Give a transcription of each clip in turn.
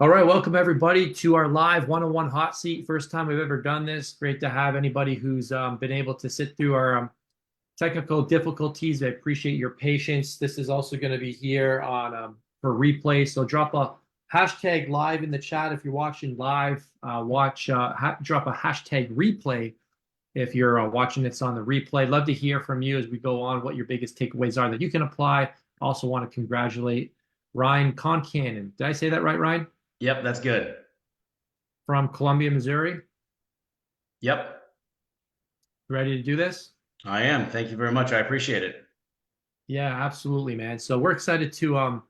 All right, welcome everybody to our live one-on-one hot seat. First time we've ever done this. Great to have anybody who's been able to sit through our technical difficulties. I appreciate your patience. This is also going to be here on for replay. So drop a hashtag live in the chat if you're watching live. Drop a hashtag replay if you're watching this on the replay. Love to hear from you as we go on. What your biggest takeaways are that you can apply. Also want to congratulate Ryan Concannon. Did I say that right, Ryan? Yep, that's good. From Columbia, Missouri. Yep, Ready to do this? I am. Thank you very much. I appreciate it. Yeah, absolutely, man. So we're excited to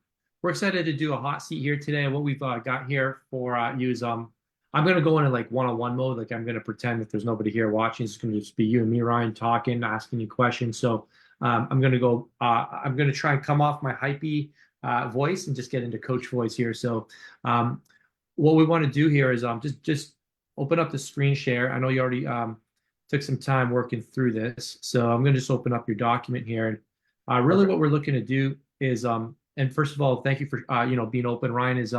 do a hot seat here today. What we've got here for you is I'm gonna go into like one-on-one mode. Like I'm gonna pretend that there's nobody here watching. It's gonna just be you and me, Ryan, talking, asking you questions. So I'm gonna try and come off my hypey voice and just get into coach voice here. So what we want to do here is just open up the screen share. I know you already took some time working through this, so I'm going to just open up your document here. And really, Okay. what we're looking to do is and first of all, thank you for being open. Ryan is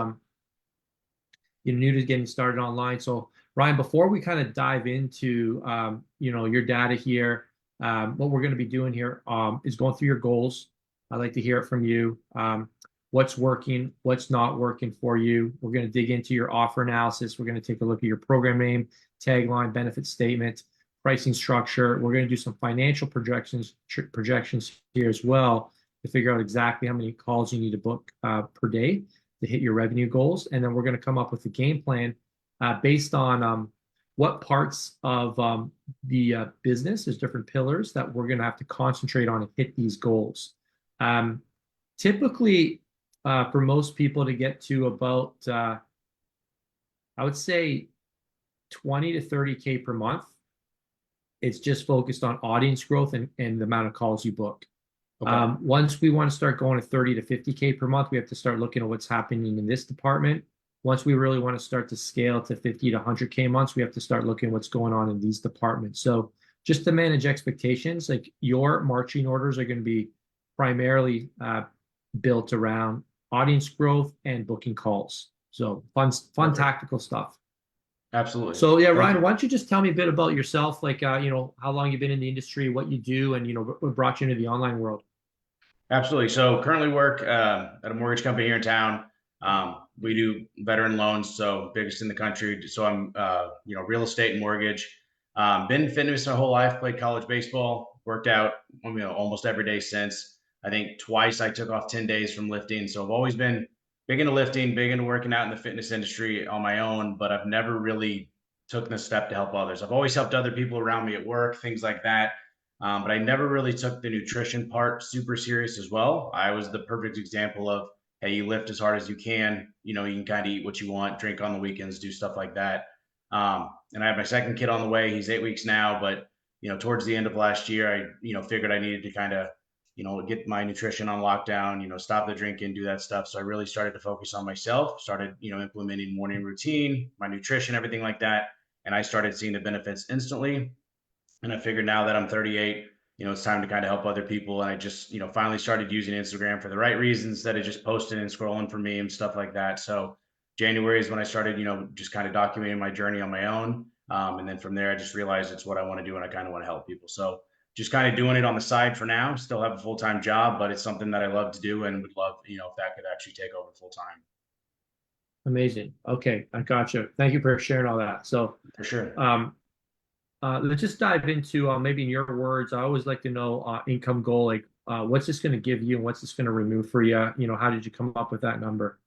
you're new to getting started online. So Ryan, before we kind of dive into your data here, what we're going to be doing here is going through your goals. I'd like to hear it from you. What's working, what's not working for you. We're going to dig into your offer analysis. We're going to take a look at your program name, tagline, benefit statement, pricing structure. We're going to do some financial projections here as well to figure out exactly how many calls you need to book per day to hit your revenue goals. And then we're going to come up with a game plan based on what parts of the business, there's different pillars that we're going to have to concentrate on and hit these goals. Typically, for most people to get to about, I would say 20 to 30K per month, it's just focused on audience growth and the amount of calls you book. Okay. Once we want to start going to 30 to 50K per month, we have to start looking at what's happening in this department. Once we really want to start to scale to 50 to 100K months, we have to start looking at what's going on in these departments. So just to manage expectations, like your marching orders are going to be primarily built around audience growth and booking calls. So fun Perfect. tactical stuff. Absolutely. So yeah, Thank Ryan, you. why don't you just tell me a bit about yourself, like how long you've been in the industry, what you do, and what brought you into the online world. Absolutely. So currently work at a mortgage company here in town. We do veteran loans, so biggest in the country. So I'm, real estate and mortgage. Been in fitness my whole life. Played college baseball. Worked out, almost every day since. I think twice I took off 10 days from lifting. So I've always been big into lifting, big into working out in the fitness industry on my own. But I've never really took the step to help others. I've always helped other people around me at work, things like that. But I never really took the nutrition part super serious as well. I was the perfect example of, hey, you lift as hard as you can. You can kind of eat what you want, drink on the weekends, do stuff like that. And I have my second kid on the way. He's 8 weeks now, but towards the end of last year, I figured I needed to kind of get my nutrition on lockdown. Stop the drinking, do that stuff. So I really started to focus on myself. Started implementing morning routine, my nutrition, everything like that, and I started seeing the benefits instantly. And I figured now that I'm 38, it's time to kind of help other people. And I just, finally started using Instagram for the right reasons instead of just posting and scrolling for memes, stuff like that. So January is when I started, just kind of documenting my journey on my own. And then from there, I just realized it's what I want to do and I kind of want to help people. So just kind of doing it on the side for now. Still have a full-time job, but it's something that I love to do and would love, if that could actually take over full time. Amazing. Okay, I gotcha. Thank you for sharing all that. So For sure. um, let's just dive into maybe in your words. I always like to know income goal, like what's this going to give you and what's this going to remove for you? How did you come up with that number?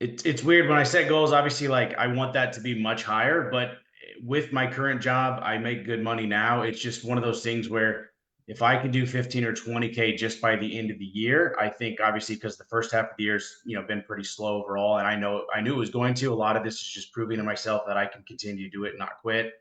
It's weird when I set goals. Obviously, like I want that to be much higher, but with my current job, I make good money now. It's just one of those things where if I could do 15 or 20K just by the end of the year, I think obviously because the first half of the year's been pretty slow overall, and I knew it was going to. A lot of this is just proving to myself that I can continue to do it and not quit.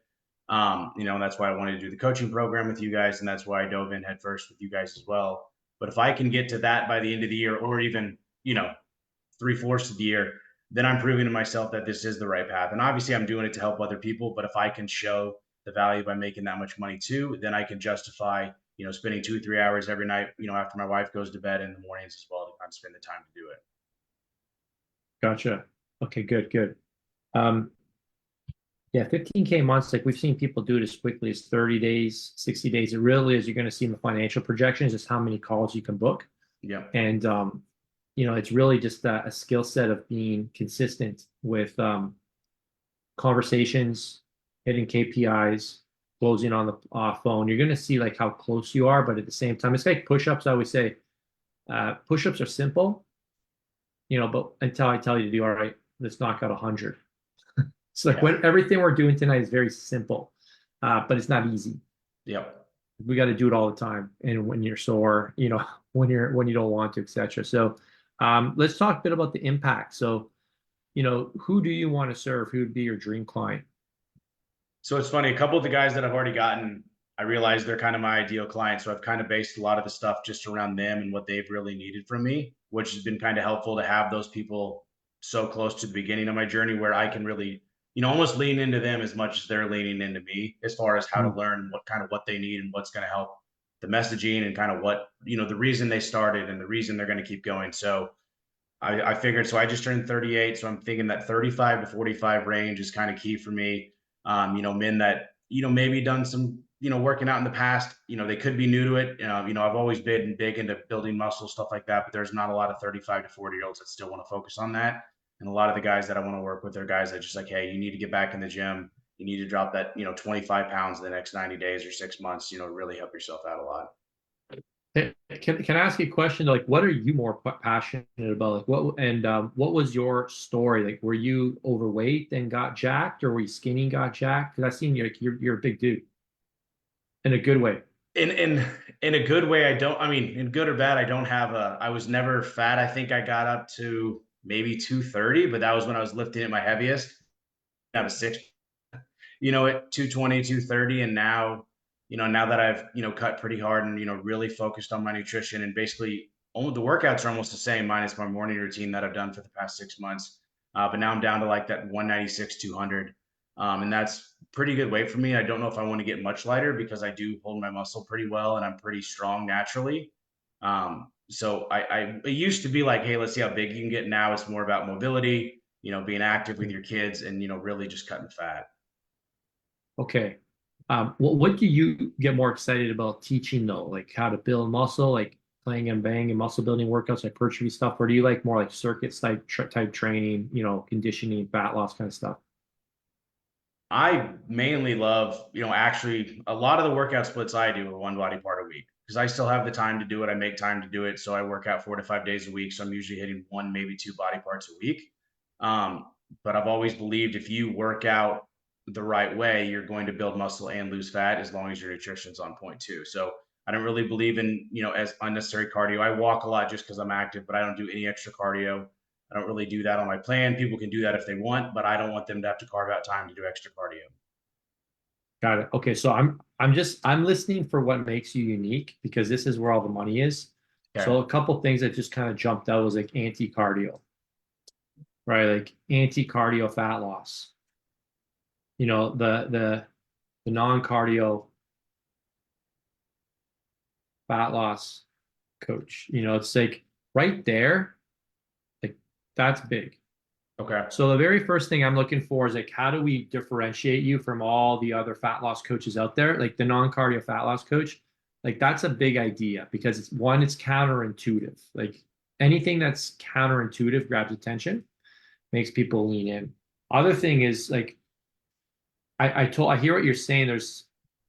And that's why I wanted to do the coaching program with you guys, and that's why I dove in headfirst with you guys as well. But if I can get to that by the end of the year, or even 3/4 of the year, then I'm proving to myself that this is the right path. And obviously, I'm doing it to help other people. But if I can show the value by making that much money too, then I can justify, spending 2, 3 hours every night, after my wife goes to bed in the mornings as well to kind of spend the time to do it. Gotcha. Okay, good, good. Um, yeah, 15K months, like we've seen people do it as quickly as 30 days, 60 days. It really is, you're going to see in the financial projections is how many calls you can book. Yeah. And it's really just a skill set of being consistent with conversations, hitting KPIs, closing on the phone. You're going to see like how close you are, but at the same time, it's like push-ups. I always say push-ups are simple, but until I tell you to do, all right, let's knock out 100. It's like Yeah. when everything we're doing tonight is very simple, but it's not easy. Yep. We got to do it all the time, and when you're sore, when you don't want to, etc. So, let's talk a bit about the impact. So, who do you want to serve? Who would be your dream client? So it's funny, a couple of the guys that I've already gotten, I realize they're kind of my ideal client. So I've kind of based a lot of the stuff just around them and what they've really needed from me, which has been kind of helpful to have those people so close to the beginning of my journey where I can really, almost lean into them as much as they're leaning into me as far as how to Mm. learn what they need and what's going to help the messaging and kind of what, the reason they started and the reason they're going to keep going. So I figured, so I just turned 38. So I'm thinking that 35 to 45 range is kind of key for me. Men that, maybe done some, working out in the past, they could be new to it. I've always been big into building muscle, stuff like that, but there's not a lot of 35 to 40-year-olds that still want to focus on that. And a lot of the guys that I want to work with are guys that just like, hey, you need to get back in the gym. You need to drop that, 25 pounds in the next 90 days or 6 months, really help yourself out a lot. Can I ask you a question? Like, what are you more passionate about? Like, what was your story? Like, were you overweight and got jacked, or were you skinny and got jacked? Because I seen you like you're a big dude in a good way. In a good way, I mean, in good or bad, I was never fat. I think I got up to maybe 230, but that was when I was lifting at my heaviest. I have a six, at 220, 230. And now, now that I've, cut pretty hard and, really focused on my nutrition and basically the workouts are almost the same minus my morning routine that I've done for the past 6 months. But now I'm down to like that 196, 200. And that's pretty good weight for me. I don't know if I want to get much lighter because I do hold my muscle pretty well and I'm pretty strong naturally. So it used to be like, hey, let's see how big you can get. Now it's more about mobility, being active with your kids and, really just cutting fat. Okay. What do you get more excited about teaching though? Like how to build muscle, like playing and bang and muscle building workouts, hypertrophy stuff, or do you like more like circuit type training, conditioning, fat loss kind of stuff? I mainly love, actually a lot of the workout splits I do are one body part a week because I still have the time to do it. I make time to do it. So I work out 4 to 5 days a week. So I'm usually hitting one, maybe two body parts a week. Um, but I've always believed if you work out the right way, you're going to build muscle and lose fat as long as your nutrition's on point too. So I don't really believe in, as unnecessary cardio. I walk a lot just because I'm active, but I don't do any extra cardio. I don't really do that on my plan. People can do that if they want, but I don't want them to have to carve out time to do extra cardio. Got it. Okay, so I'm listening for what makes you unique because this is where all the money is. Okay. So a couple things that just kind of jumped out was like anti-cardio, right? Like anti-cardio fat loss. The non-cardio fat loss coach. It's like right there, like that's big. Okay. So the very first thing I'm looking for is like, how do we differentiate you from all the other fat loss coaches out there? Like the non-cardio fat loss coach, like that's a big idea because it's counterintuitive. Like anything that's counterintuitive grabs attention, makes people lean in. Other thing is like, I hear what you're saying.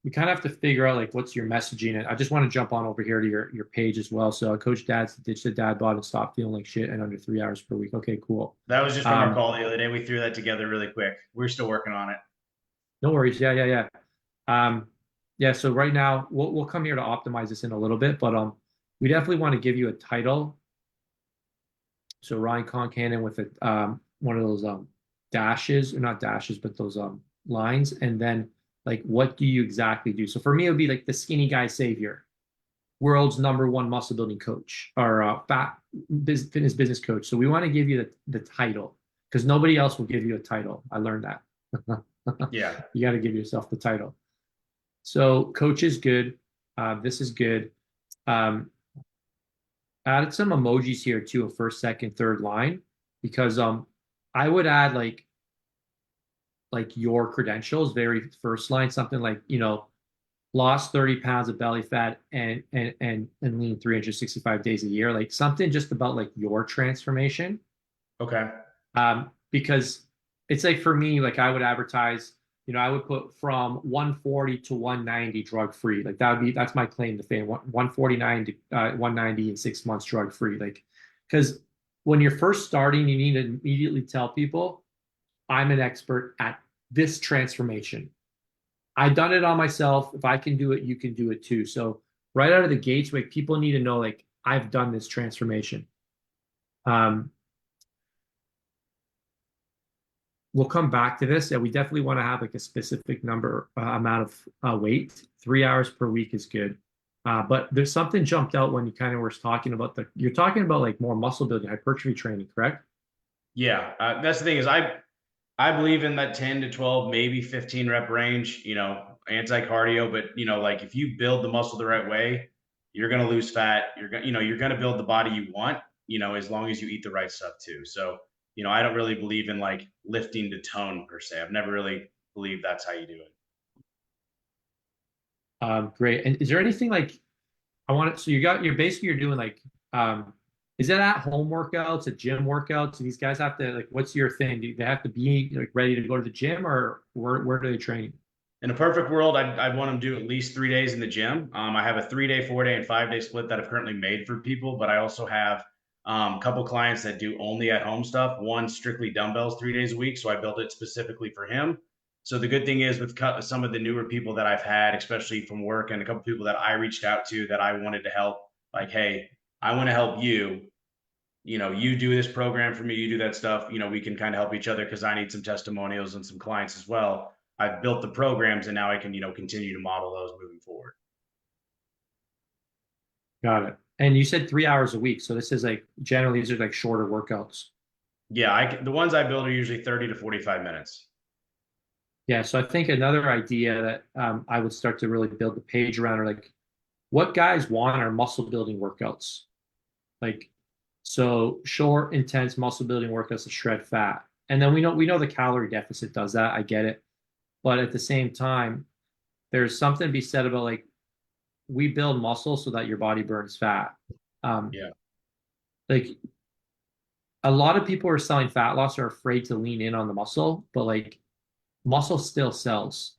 We kind of have to figure out like what's your messaging. And I just want to jump on over here to your page as well. So Coach Dad's ditch the dad bod and stop feeling like shit in under 3 hours per week. Okay, cool. That was just from our Um, call the other day. We threw that together really quick. We're still working on it. no worries. Yeah, yeah, yeah. Um, yeah, so right now we'll come here to optimize this in a little bit, but we definitely want to give you a title. So Ryan Concanon with one of those dashes, or not dashes, but those lines, and then like what do you exactly do? So for me, it would be like the skinny guy savior, world's #1 muscle building coach, or fitness business coach. So we want to give you the title because nobody else will give you a title. I learned that. Yeah. You got to give yourself the title. So coach is good. This is good. Um, Added some emojis here too, a first, second, third line, because I would add like your credentials, very first line, something like, lost 30 pounds of belly fat and lean 365 days a year, like something just about like your transformation. Okay. Because it's like for me, like I would advertise, I would put from 140 to 190 drug free. Like that's my claim to fame. 149 to 190 in 6 months drug free. Like, because when you're first starting, you need to immediately tell people, I'm an expert at this transformation. I've done it on myself. If I can do it, you can do it too. So right out of the gates, like people need to know, like I've done this transformation. Um, we'll come back to this. Yeah, we definitely want to have like a specific number amount of weight. 3 hours per week is good. But there's something jumped out when you kind of were talking about you're talking about like more muscle building, hypertrophy training, correct? Yeah, that's the thing is I believe in that 10 to 12, maybe 15 rep range, anti cardio, but like if you build the muscle the right way, you're going to lose fat. You're going to build the body you want, as long as you eat the right stuff too. So, I don't really believe in like lifting to tone per se. I've never really believed that's how you do it. Great. And is there anything like I want it? So you're doing like, is that at home workouts, at gym workouts? Do these guys have to like, what's your thing? Do they have to be like ready to go to the gym, or where do they train? In a perfect world, I'd want them to do at least 3 days in the gym. I have a 3 day, 4 day, and 5 day split that I've currently made for people, but I also have a couple clients that do only at home stuff. One strictly dumbbells 3 days a week, so I built it specifically for him. So the good thing is with some of the newer people that I've had, especially from work, and a couple people that I reached out to that I wanted to help, like, hey, I want to help you. You do this program for me, you do that stuff. We can kind of help each other because I need some testimonials and some clients as well. I've built the programs and now I can, continue to model those moving forward. Got it. And you said 3 hours a week. So this is like generally these are like shorter workouts. Yeah, the ones I build are usually 30 to 45 minutes. Yeah. So I think another idea that I would start to really build the page around are like what guys want are muscle building workouts. Like so short, intense muscle building workouts to shred fat. And then we know the calorie deficit does that. I get it. But at the same time, there's something to be said about like we build muscle so that your body burns fat. Um, Yeah. like a lot of people who are selling fat loss are afraid to lean in on the muscle, but like muscle still sells.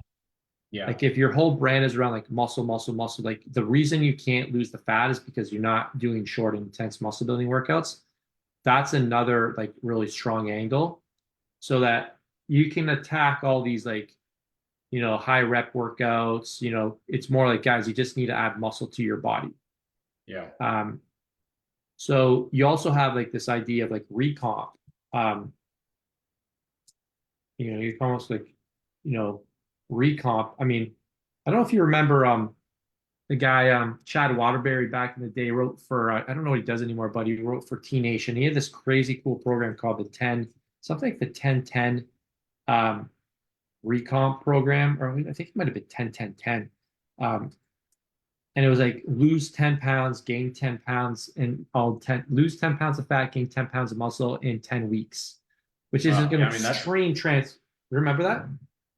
Yeah. Like if your whole brand is around like muscle, muscle, muscle, like the reason you can't lose the fat is because you're not doing short, intense muscle building workouts. That's another like really strong angle so that you can attack all these like, high rep workouts. It's more like, guys, you just need to add muscle to your body. Yeah. Um, so you also have like this idea of like recomp. Um, you're almost like, you know, recomp. I mean, I don't know if you remember the guy Chad Waterbury back in the day wrote for I don't know what he does anymore, but he wrote for T Nation. He had this crazy cool program called the 10, something like the 10-10 um, recomp program, or I think it might have been 10-10-10. Um, and it was like lose 10 pounds, gain 10 pounds, and all 10 lose 10 pounds of fat, gain 10 pounds of muscle in 10 weeks, which is like an Yeah. I mean, that's, extreme trans. Remember that?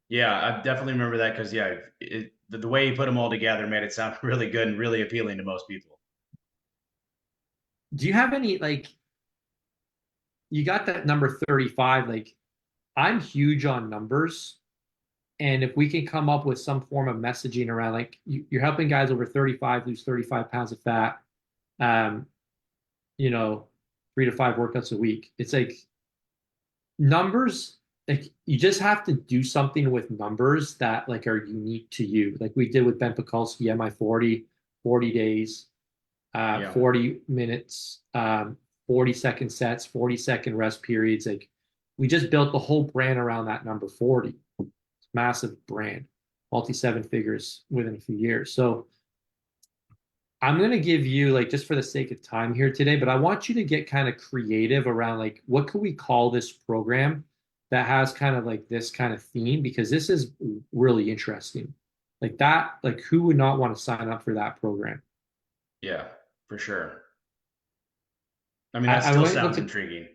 yeah, I definitely remember that because, yeah, the way you put them all together made it sound really good and really appealing to most people. Do you have any like you got that number 35? Like I'm huge on numbers. And if we can come up with some form of messaging around like you're helping guys over 35 lose 35 pounds of fat, um, you know, 3 to 5 workouts a week. It's like numbers, like you just have to do something with numbers that like are unique to you. Like we did with Ben Pekulski, MI 40 days, Yeah. 40 minutes, 40-second sets, 40-second rest periods. Like we just built the whole brand around that number 40. Massive brand, multi seven figures within a few years. So I'm going to give you like just for the sake of time here today, but I want you to get kind of creative around like what could we call this program that has kind of like this kind of theme because this is really interesting. Like that, like who would not want to sign up for that program? Yeah, for sure. I mean, that I still went sounds looked at intriguing.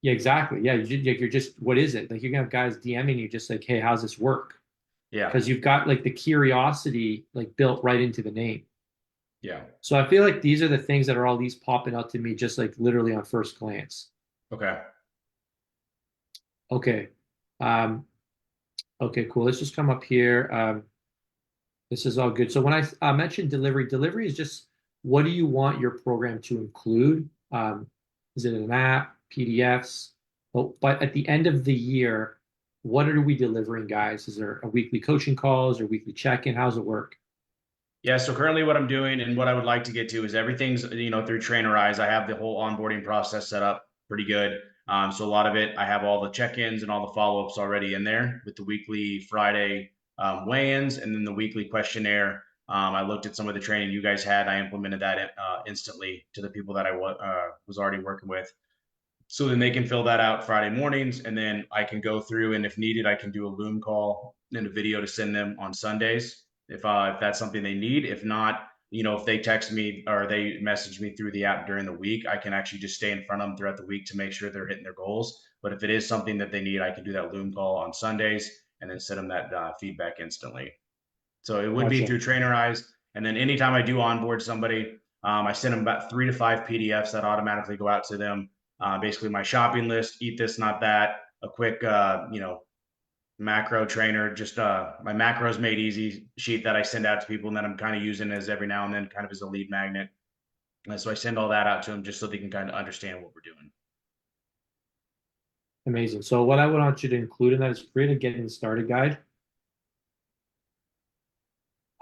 Yeah, exactly. Yeah, you're just, what is it? Like you're gonna have guys DMing you just like, hey, how's this work? Yeah. Because you've got like the curiosity like built right into the name. Yeah. So I feel like these are the things that are all these popping out to me just like literally on first glance. Okay. Okay. Um, okay, cool. Let's just come up here. This is all good. So when I mentioned delivery, delivery is just what do you want your program to include? Is it an app, PDFs? But at the end of the year, what are we delivering, guys? Is there a weekly coaching calls or weekly check-in? How's it work? Yeah, so currently what I'm doing and what I would like to get to is everything's, through Trainerize. I have the whole onboarding process set up pretty good. So a lot of it, I have all the check-ins and all the follow-ups already in there with the weekly Friday weigh-ins and then the weekly questionnaire. I looked at some of the training you guys had. I implemented that instantly to the people that I was already working with. So then they can fill that out Friday mornings, and then I can go through, and if needed, I can do a Loom call and a video to send them on Sundays if that's something they need. If not, if they text me or they message me through the app during the week, I can actually just stay in front of them throughout the week to make sure they're hitting their goals. But if it is something that they need, I can do that Loom call on Sundays and then send them that feedback instantly. So it would be Gotcha. through Trainerize. And then anytime I do onboard somebody, I send them about 3 to 5 PDFs that automatically go out to them. Basically, my shopping list, eat this, not that, a quick, macro trainer, just my macros made easy sheet that I send out to people and that I'm kind of using as every now and then, kind of as a lead magnet. And so I send all that out to them just so they can kind of understand what we're doing. Amazing. So what I would want you to include in that is create a getting started guide.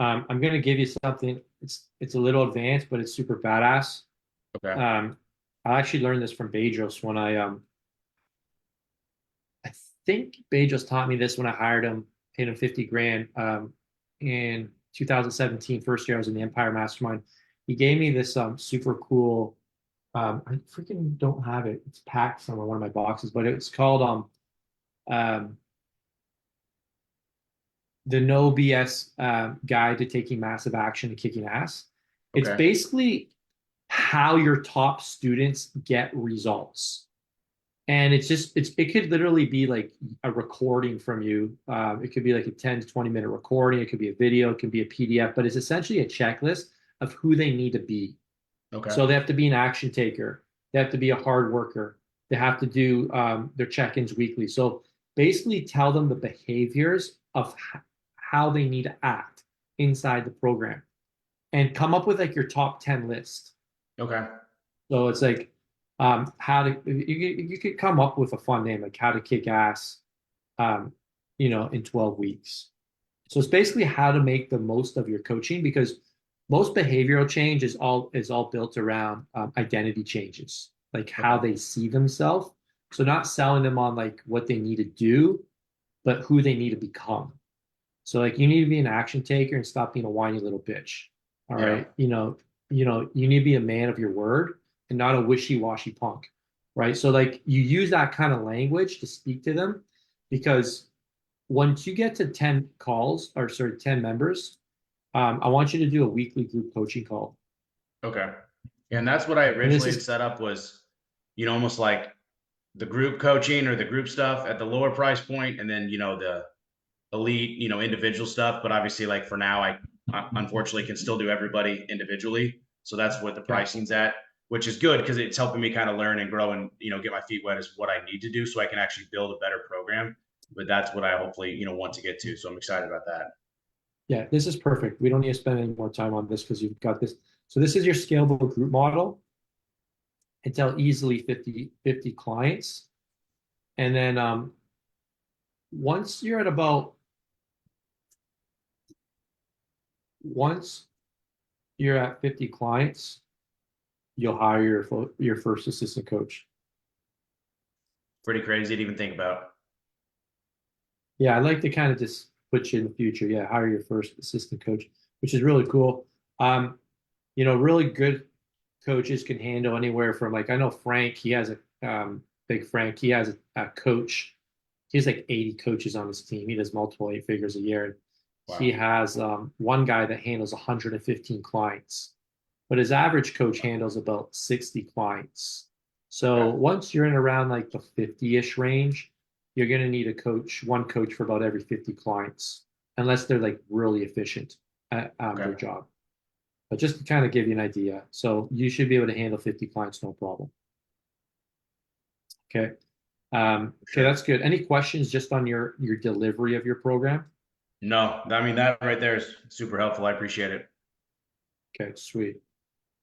I'm going to give you something. It's a little advanced, but it's super badass. Okay. Um, I actually learned this from Bedros when I think Bedros taught me this when I hired him, paid him 50 grand in 2017, first year I was in the Empire Mastermind. He gave me this super cool. I freaking don't have it. It's packed somewhere in one of my boxes, but it's called um, the No BS Guide to Taking Massive Action and Kicking Ass. It's Okay. basically how your top students get results. And it could literally be like a recording from you. It could be like a 10 to 20 minute recording. It could be a video. It could be a PDF, but it's essentially a checklist of who they need to be. Okay. So they have to be an action taker. They have to be a hard worker. They have to do their check-ins weekly. So basically tell them the behaviors of how they need to act inside the program and come up with like your top 10 list. Okay. So it's like how to you could come up with a fun name like how to kick ass um, in 12 weeks. So it's basically how to make the most of your coaching because most behavioral change is all built around identity changes, like how Okay. they see themselves. So not selling them on like what they need to do, but who they need to become. So like you need to be an action taker and stop being a whiny little bitch. All Yeah. right. You need to be a man of your word and not a wishy-washy punk. Right. So like you use that kind of language to speak to them because once you get to 10 calls or sorry, 10 members, I want you to do a weekly group coaching call. Okay. And that's what I And this originally had is set up was, almost like the group coaching or the group stuff at the lower price point, and then the elite, individual stuff. But obviously, like for now, I unfortunately can still do everybody individually. So that's what the yeah, pricing's at, which is good because it's helping me kind of learn and grow and get my feet wet is what I need to do so I can actually build a better program. But that's what I hopefully want to get to. So I'm excited about that. yeah, this is perfect. We don't need to spend any more time on this because you've got this. So this is your scalable group model. Until easily 50 clients. And then once you're at about once you're at 50 clients, you'll hire your first assistant coach. Pretty crazy to even think about. Yeah, I'd like to kind of just put you in the future. Yeah, hire your first assistant coach, which is really cool. Really good coaches can handle anywhere from like I know Frank, he has a big Frank, he has a coach. He has like 80 coaches on his team. He does multiple 8 figures a year. He Wow. has one guy that handles 115 clients, but his average coach handles about 60 clients. So Okay. once you're in around like the 50-ish range, you're going to need one coach for about every 50 clients, unless they're like really efficient at Okay. their job. But just to kind of give you an idea, so you should be able to handle 50 clients, no problem. Okay. Okay, Sure. that's good. Any questions just on your delivery of your program? No, I mean, that right there is super helpful. I appreciate it. Okay, sweet.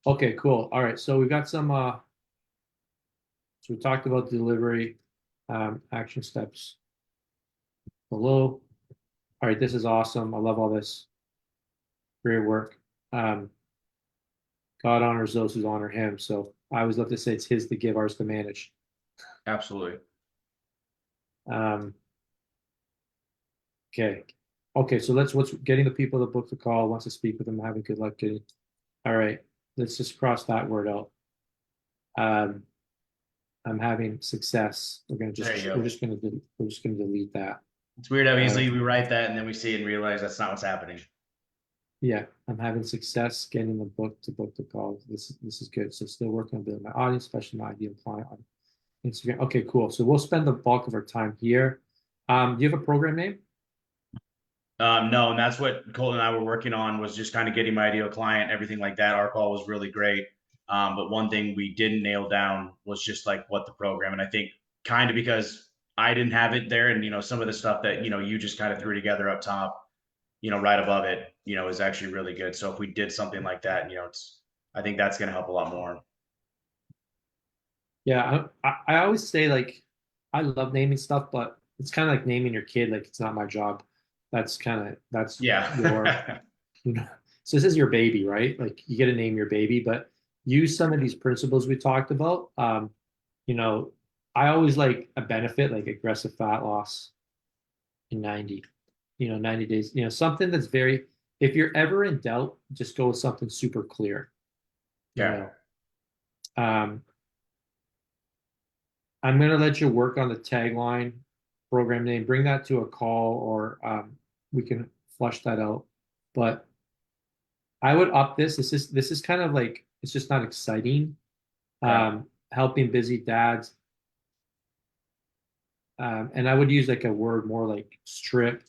Okay, cool. All right, so we got some so we talked about delivery, action steps below. All right, this is awesome. I love all this. Great work. Um, God honors those who honor him. So I always love to say it's his to give, ours to manage. Absolutely. Um, okay. Okay, so let's what's getting the people to book the call, wants to speak with them, having good luck getting. All right, let's just cross that word out. Um, I'm having success. There you go. We're just gonna delete that. It's weird how All right. easily we write that and then we see it and realize that's not what's happening. Yeah, I'm having success getting the book to book the call. This is good. So still working on building my audience, especially my ideal client on Instagram. Okay, cool. So we'll spend the bulk of our time here. Do you have a program name? No, and that's what Colton and I were working on was just kind of getting my ideal client, everything like that. Our call was really great. But one thing we didn't nail down was just like what the program, and I think kind of because I didn't have it there, and some of the stuff that you just kind of threw together up top, right above it, is actually really good. So if we did something like that, I think that's going to help a lot more. Yeah, I always say like I love naming stuff, but it's kind of like naming your kid like it's not my job. That's your Yeah. you know. So this is your baby, right? Like you get to name your baby, but use some of these principles we talked about. You know, I always like a benefit like aggressive fat loss in 90, 90 days. Something that's very, if you're ever in doubt, just go with something super clear, you Okay. know. Um, I'm going to let you work on the tagline program name, bring that to a call or we can flush that out. But I would up this. This is kind of like it's just not exciting. Okay. Helping busy dads. And I would use like a word more like strip,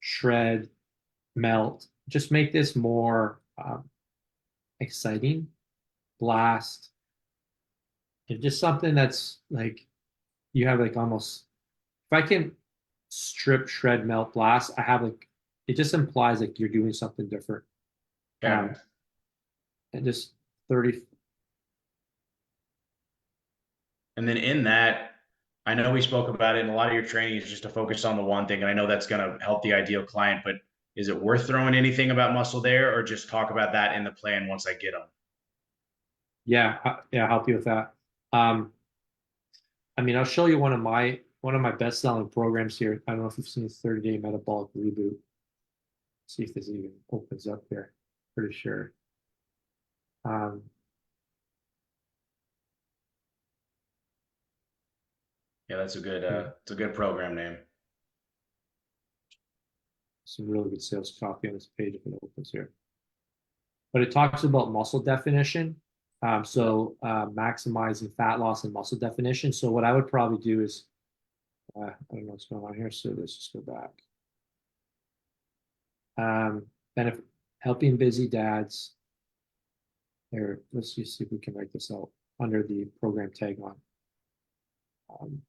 shred, melt. Just make this more exciting, blast, and just something that's like you have like almost if I can strip, shred, melt, blast, I have like it just implies like you're doing something different. Okay. Um, and just 30. And then in that, I know we spoke about it, and a lot of your training is just to focus on the one thing. And I know that's going to help the ideal client, but is it worth throwing anything about muscle there, or just talk about that in the plan once I get them? Yeah, yeah, I'll help you with that. Um, I mean, I'll show you one of my best-selling programs here. I don't know if you've seen the 30-day metabolic reboot. See if this even opens up here. Pretty sure. Um, Yeah, that's a good yeah, it's a good program name. some really good sales copy on this page if it opens here. But it talks about muscle definition. Maximizing fat loss and muscle definition. So what I would probably do is, I don't know what's going on here. So let's just go back. Benefit helping busy dads. There, let's just see if we can write this out under the program tagline. Um,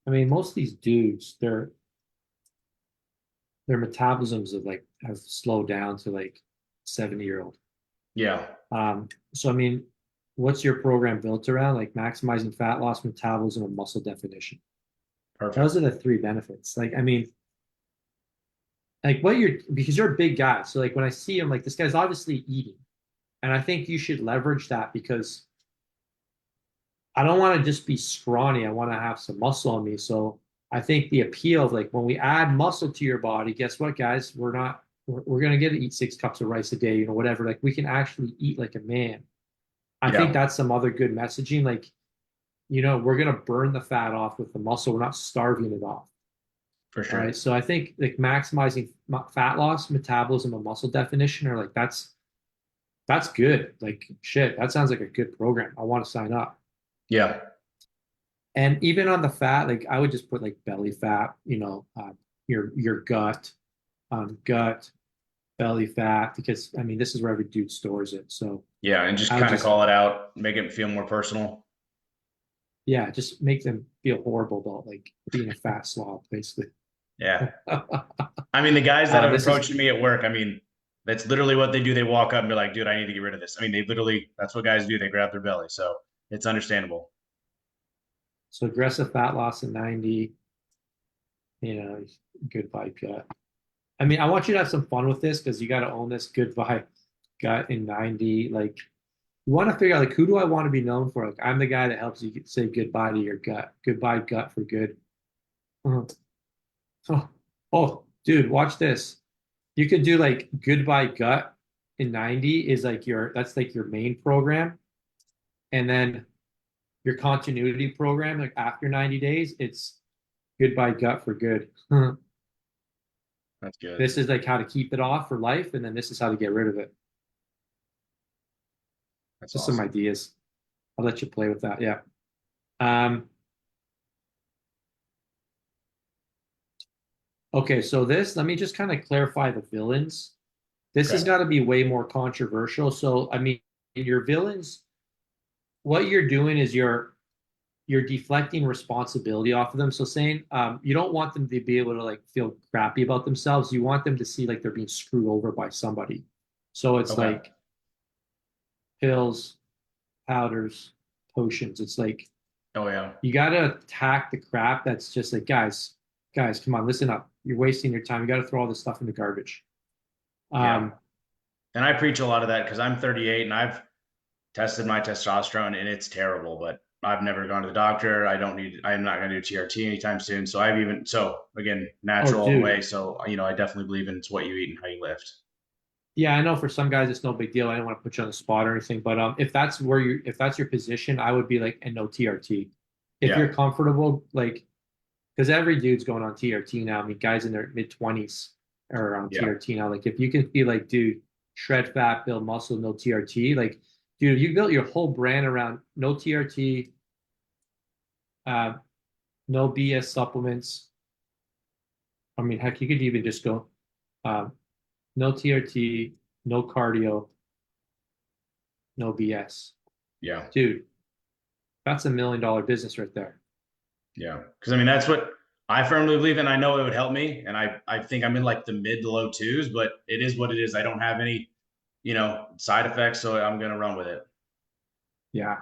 I mean, most of these dudes, their metabolisms have slowed down to like 70-year-old. Yeah, So I mean, what's your program built around? Like maximizing fat loss, metabolism, and muscle definition. Those perfect. are the three benefits. Like, I mean, like what you're because you're a big guy. So like when I see him, like this guy's obviously eating. And I think you should leverage that because I don't want to just be scrawny. I want to have some muscle on me. So I think the appeal of like when we add muscle to your body, guess what, guys? We're gonna get to eat 6 cups of rice a day, whatever. Like we can actually eat like a man. I think Yeah, that's some other good messaging. Like we're going to burn the fat off with the muscle. We're not starving it off. For All right. sure. So I think like maximizing fat loss, metabolism, and muscle definition are like that's good. Like shit, that sounds like a good program. I want to sign up. Yeah. And even on the fat, like I would just put like belly fat, your gut, gut, belly fat, because I mean this is where every dude stores it. So Yeah. And just I would kind of just call it out, make it feel more personal. yeah, just make them feel horrible about like being a fat slob, basically. Yeah. I mean, the guys that have This is approached me at work, I mean, that's literally what they do. They walk up and be like, dude, I need to get rid of this. I mean, they literally, that's what guys do. They grab their belly. So it's understandable. so aggressive fat loss in 90, good vibe gut. I mean, I want you to have some fun with this because you got to own this good vibe gut in 90. Like, you want to figure out like who do I want to be known for? Like, I'm the guy that helps you say goodbye to your gut. Goodbye, gut for good. Uh, Oh, oh, dude, watch this. You could do like goodbye gut in 90 is like that's like your main program. And then your continuity program, like after 90 days, it's goodbye gut for good. That's good. This is like how to keep it off for life, and then this is how to get rid of it. That's Just some awesome. ideas. I'll let you play with that. Yeah. Um, okay, so let me just kind of clarify the villains. This has Okay. got to be way more controversial. So, I mean, your villains, what you're doing is you're deflecting responsibility off of them. So saying you don't want them to be able to like feel crappy about themselves. You want them to see like they're being screwed over by somebody. So it's Okay. like pills, powders, potions. It's like Oh, yeah. you got to attack the crap that's just like, guys, come on, listen up. You're wasting your time. You got to throw all this stuff in the garbage. Yeah. Um, And I preach a lot of that because I'm 38 and I've tested my testosterone and it's terrible, but I've never gone to the doctor. I'm not going to do TRT anytime soon. So so again, oh, natural all the dude. way. So, I definitely believe in it's what you eat and how you lift. Yeah, I know for some guys it's no big deal. I don't want to put you on the spot or anything, but if that's your position, I would be like, and no TRT. If Yeah. you're comfortable, like, because every dude's going on TRT now. I mean, guys in their mid 20s are on Yeah. TRT now. Like, if you can be like, dude, shred fat, build muscle, no TRT. Like, dude, you built your whole brand around no TRT, uh, no BS supplements. I mean, heck, you could even just go, um, no TRT, no cardio, no BS. Yeah. Dude, that's $1 million business right there. Yeah. Because I mean, that's what I firmly believe in. I know it would help me. And I think I'm in like the mid to low twos, but it is what it is. I don't have any, side effects. So I'm going to run with it. Yeah.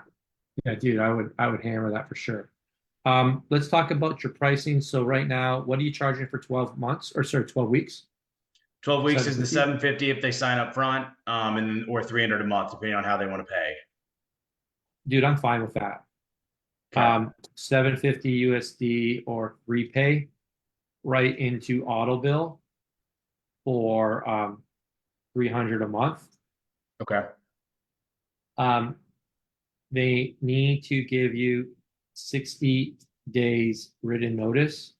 Yeah, dude, I would hammer that for sure. Let's talk about your pricing. So right now, what are you charging for 12 months or sorry, 12 weeks? 12 weeks is the 750? 750 if they sign up front, and or 300 a month, depending on how they want to pay. Dude, I'm fine with that. Okay. 750 USD or repay right into auto bill for 300 a month. Okay. Um, they need to give you 60 days written notice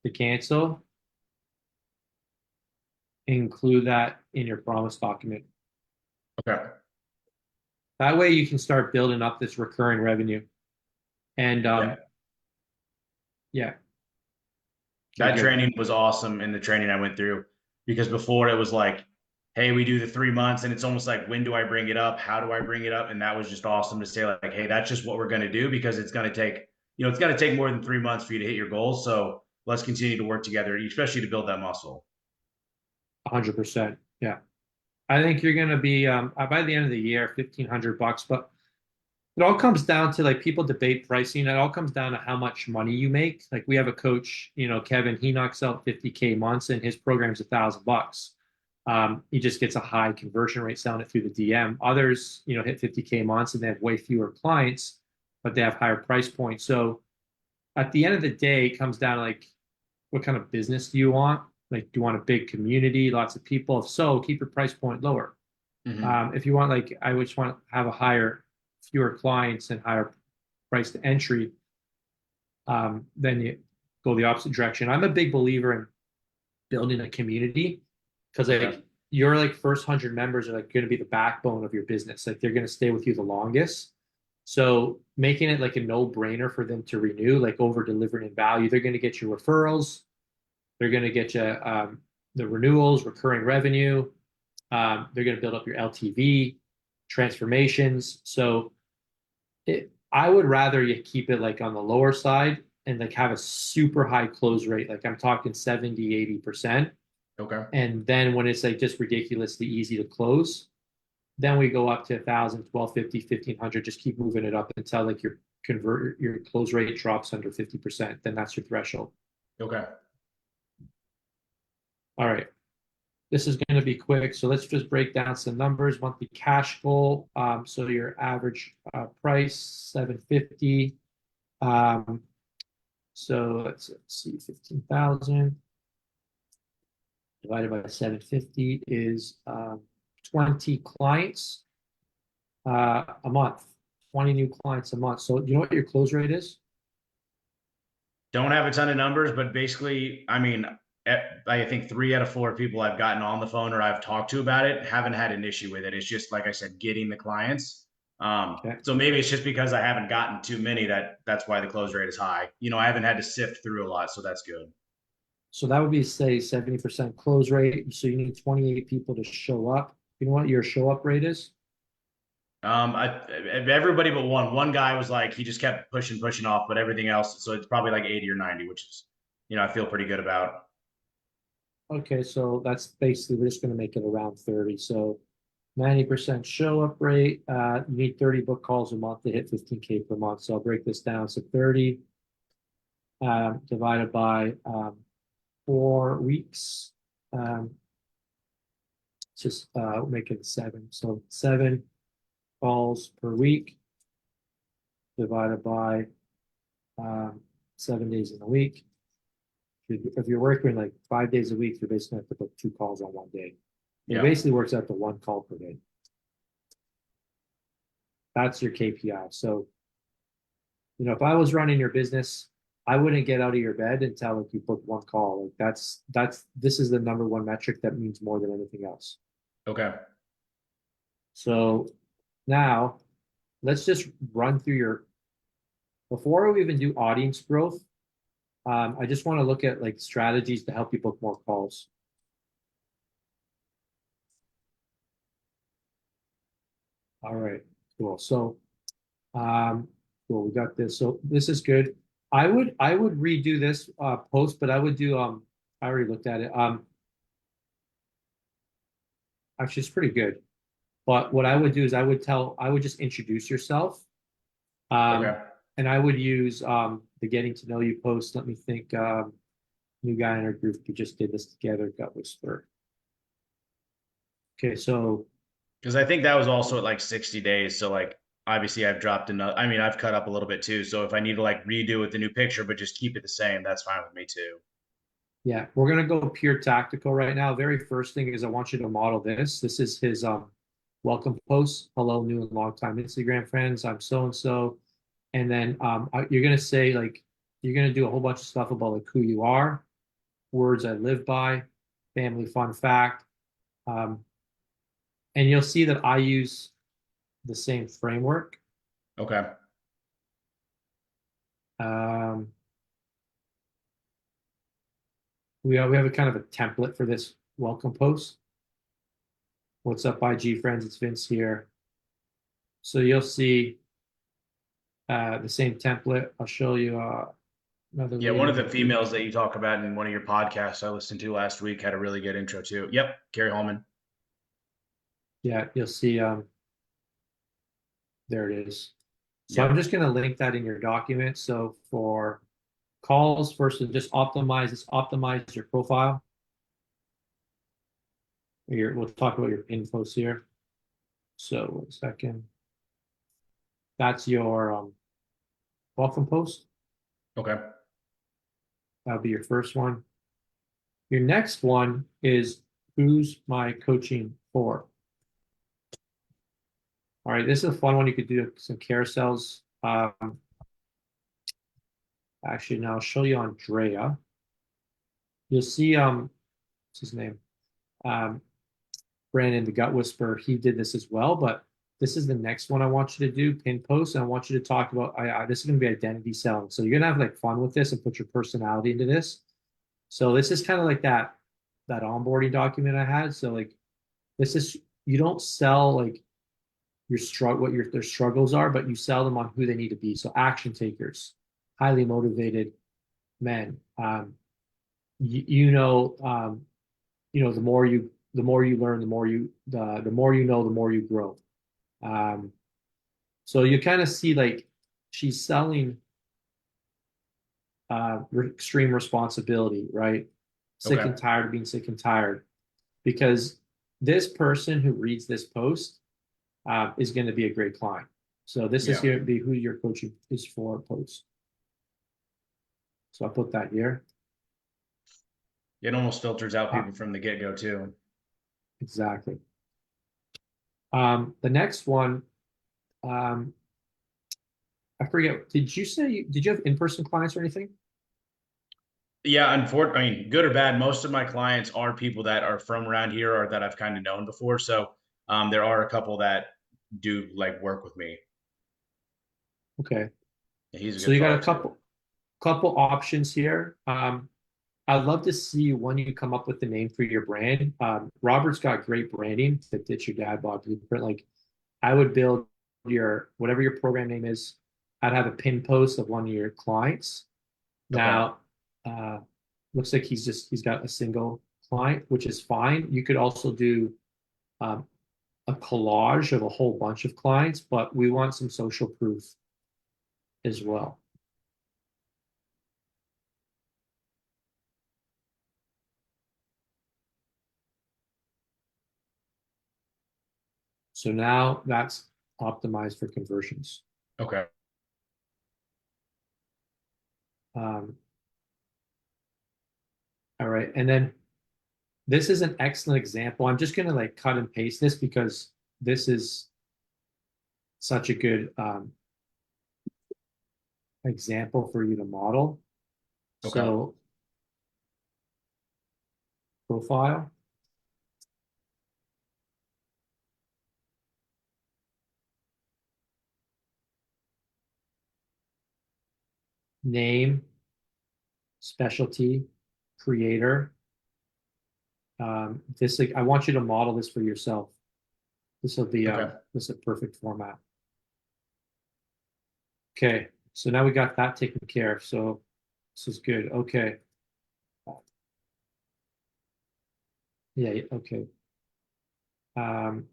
to cancel. Include that in your promise document. Okay. That way you can start building up this recurring revenue. And Yeah. yeah, you're That good. training was awesome in the training I went through because before it was like, hey, we do the 3 months and it's almost like, when do I bring it up? How do I bring it up? And that was just awesome to say, like, hey, that's just what we're going to do because it's going to take, it's going to take more than 3 months for you to hit your goals. So let's continue to work together, especially to build that muscle. 100%. Yeah. I think you're going to be by the end of the year, $1,500, but it all comes down to like people debate pricing. It all comes down to how much money you make. Like we have a coach, Kevin, he knocks out 50K months and his program's $1,000. He just gets a high conversion rate selling it through the DM. Others, hit 50K months and they have way fewer clients, but they have higher price points. So at the end of the day, it comes down to like, what kind of business do you want? Like, do you want a big community, lots of people? If so, keep your price point lower. Mm-hmm. If you want, like, I just want to have fewer clients and higher price to entry, then you go the opposite direction. I'm a big believer in building a community because like your like first 100 members are like going to be the backbone of your business. Like they're going to stay with you the longest. So making it like a no-brainer for them to renew, like over delivering in value, they're going to get your referrals, they're going to get you the renewals, recurring revenue. They're going to build up your LTV, transformations. So I would rather you keep it like on the lower side and like have a super high close rate. Like I'm talking 70, 80%. Okay. And then when it's like just ridiculously easy to close, then we go up to 1,000, 1,250, 1,500, just keep moving it up until like your close rate drops under 50%. Then that's your threshold. Okay. All right. This is going to be quick. So let's just break down some numbers. Monthly cash goal. So your average price, 750. So let's see, 15,000 divided by 750 is 20 clients a month, 20 new clients a month. So you know what your close rate is? Don't have a ton of numbers, but basically, I mean, I think 3 out of 4 people I've gotten on the phone or I've talked to about it haven't had an issue with it. It's just like I said, getting the clients. Okay. So maybe it's just because I haven't gotten too many that's why the close rate is high. You know, I haven't had to sift through a lot, so that's good. So that would be, say, 70% close rate. So you need 28 people to show up. You know what your show up rate is? Everybody but one guy was like, he just kept pushing off, but everything else, so it's probably like 80 or 90, which is, you know, I feel pretty good about. Okay, so that's basically, we're just going to make it around 30. So 90% show up rate. You need 30 book calls a month to hit 15K per month. So I'll break this down. So 30 divided by 4 weeks. Just make it 7. So 7 calls per week divided by 7 days in a week. If you're working like 5 days a week, you're basically going to have to book 2 calls on one day. It basically works out to 1 call per day. That's your KPI. So, you know, if I was running your business, I wouldn't get out of your bed until like you book 1 call. Like this is the #1 metric that means more than anything else. Okay. So now let's just run through before we even do audience growth. I just want to look at like strategies to help you book more calls. All right, cool. So, cool, we got this. So this is good. I would redo this post, but I would do I already looked at it. Actually, it's pretty good. But what I would do is I would just introduce yourself. Okay. And I would use the getting to know you post. Let me think. New guy in our group, we just did this together, Gut Whisperer. Okay, so Because I think that was also at like 60 days. So like obviously I've dropped another, I mean, I've cut up a little bit too. So if I need to like redo with the new picture, but just keep it the same, that's fine with me too. yeah, we're gonna go pure tactical right now. Very first thing is I want you to model this. This is his welcome post. Hello, new and long time Instagram friends. I'm so and so. And then you're gonna say like you're gonna do a whole bunch of stuff about like who you are, words I live by, family fun fact, and you'll see that I use the same framework. Okay. We have a kind of a template for this welcome post. What's up, IG friends? It's Vince here. So you'll see the same template. I'll show you another. Yeah, one of the females that you talk about in one of your podcasts I listened to last week had a really good intro too. Yep, Carrie Holman. Yeah, you'll see. There it is. So Yep. I'm just going to link that in your document. So for calls, first, just optimize your profile. We'll talk about your pin posts here. So 1 second. That's your welcome post. Okay. That'll be your first one. Your next one is who's my coaching for? All right, this is a fun one. You could do some carousels. Actually, now I'll show you Andrea. You'll see, what's his name? Um, Brandon, the gut whisperer, he did this as well, but this is the next one I want you to do, pin post, and I want you to talk about, this is going to be identity selling. So you're going to have like fun with this and put your personality into this. So this is kind of like that onboarding document I had. So like this is, you don't sell like your struggle, what their struggles are, but you sell them on who they need to be. So action takers, highly motivated men. The more you learn, the more the more you know, the more you grow. So you kind of see like she's selling extreme responsibility, right? Sick Okay. and tired of being sick and tired, because this person who reads this post is going to be a great client. So this is Yeah. going to be who your coaching is for post. So I'll put that here. It almost filters out people from the get-go too. Exactly. The next one, I forget. Did you have in-person clients or anything? Yeah, unfortunately, I mean, good or bad, most of my clients are people that are from around here or that I've kind of known before. So there are a couple that do like work with me. Okay. He's a So good you got a fellow too. couple options here. I'd love to see when you come up with the name for your brand. Robert's got great branding that Ditch Your Dad Bod Blueprint. Like I would build your whatever your program name is. I'd have a pin post of one of your clients. Okay. Now, looks like he's got a single client, which is fine. You could also do um, a collage of a whole bunch of clients, but we want some social proof as well. So now that's optimized for conversions. Okay. Um, all right, and then this is an excellent example. I'm just gonna like cut and paste this because this is such a good example for you to model. Okay. So profile, name, specialty, creator. This like I want you to model this for yourself. This will be Okay. this is a perfect format. Okay, so now we got that taken care of. So this is good. Okay. Yeah, okay. Um,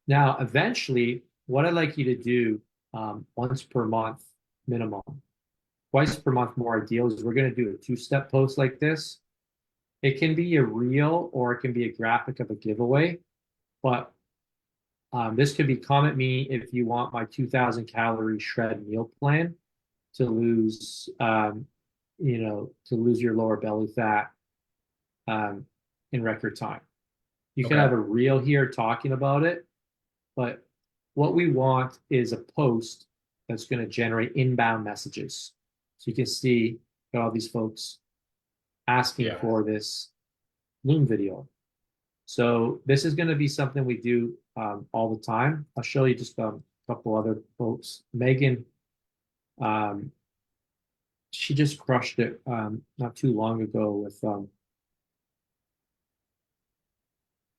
Now, eventually, what I'd like you to do once per month minimum, twice per month more ideal, is we're going to do a two-step post like this. It can be a reel or it can be a graphic of a giveaway, but this could be comment me if you want my 2,000 calorie shred meal plan to lose, to lose your lower belly fat um, in record time. You can Okay. have a reel here talking about it, but what we want is a post that's going to generate inbound messages. So you can see all these folks asking Yeah. for this Loom video. So this is going to be something we do all the time. I'll show you just a couple other folks. Megan, um, she just crushed it not too long ago with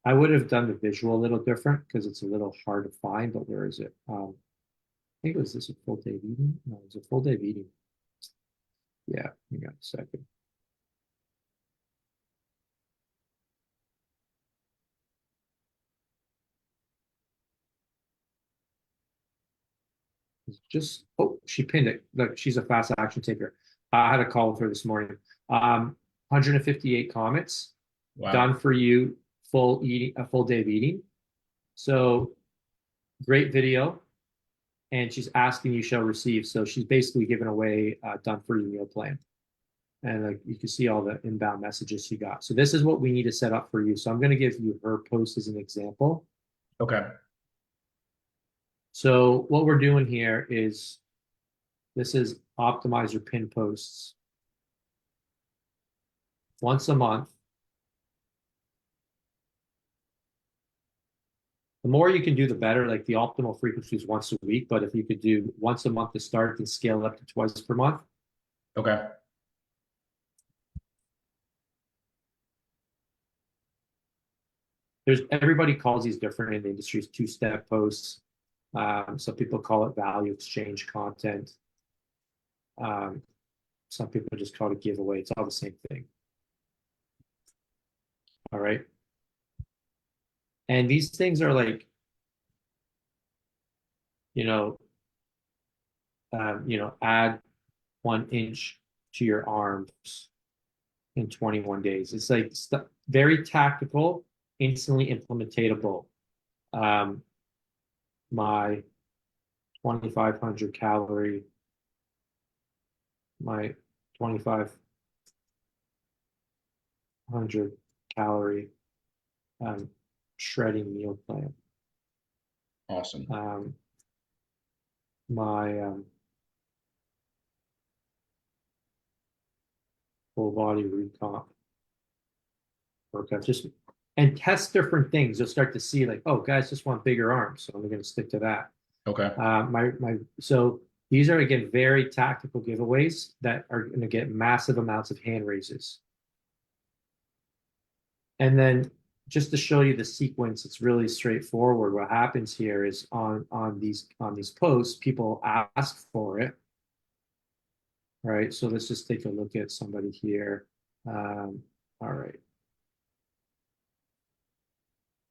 I would have done the visual a little different because it's a little hard to find, but where is it? I think it was this a full day of eating. No, it was a full day of eating. Yeah, hang on a second. It's just she pinned it. Look, she's a fast action taker. I had a call with her this morning. 158 comments Wow. done for you, a full day of eating. So great video, and she's asking you shall receive. So she's basically giving away done for you meal plan. And like you can see all the inbound messages she got. So this is what we need to set up for you. So I'm going to give you her post as an example. Okay. So what we're doing here is This is optimize your pin posts once a month. The more you can do, the better. Like the optimal frequency is once a week, but if you could do once a month to start and scale it up to twice per month. Okay. Everybody calls these different in the industries, two-step posts. Some people call it value exchange content. Some people just call it giveaway. It's all the same thing. All right. And these things are like, add 1 inch to your arms in 21 days. It's like very tactical, instantly implementatable. My 2,500 calorie, my 2,500 calorie shredding meal plan. Awesome. My full body recomp workout, and test different things. You'll start to see like, oh, guys just want bigger arms, so I'm going to stick to that. Okay. So these are, again, very tactical giveaways that are going to get massive amounts of hand raises. And then just to show you the sequence, it's really straightforward. What happens here is on these posts, people ask for it. All right, so let's just take a look at somebody here. All right.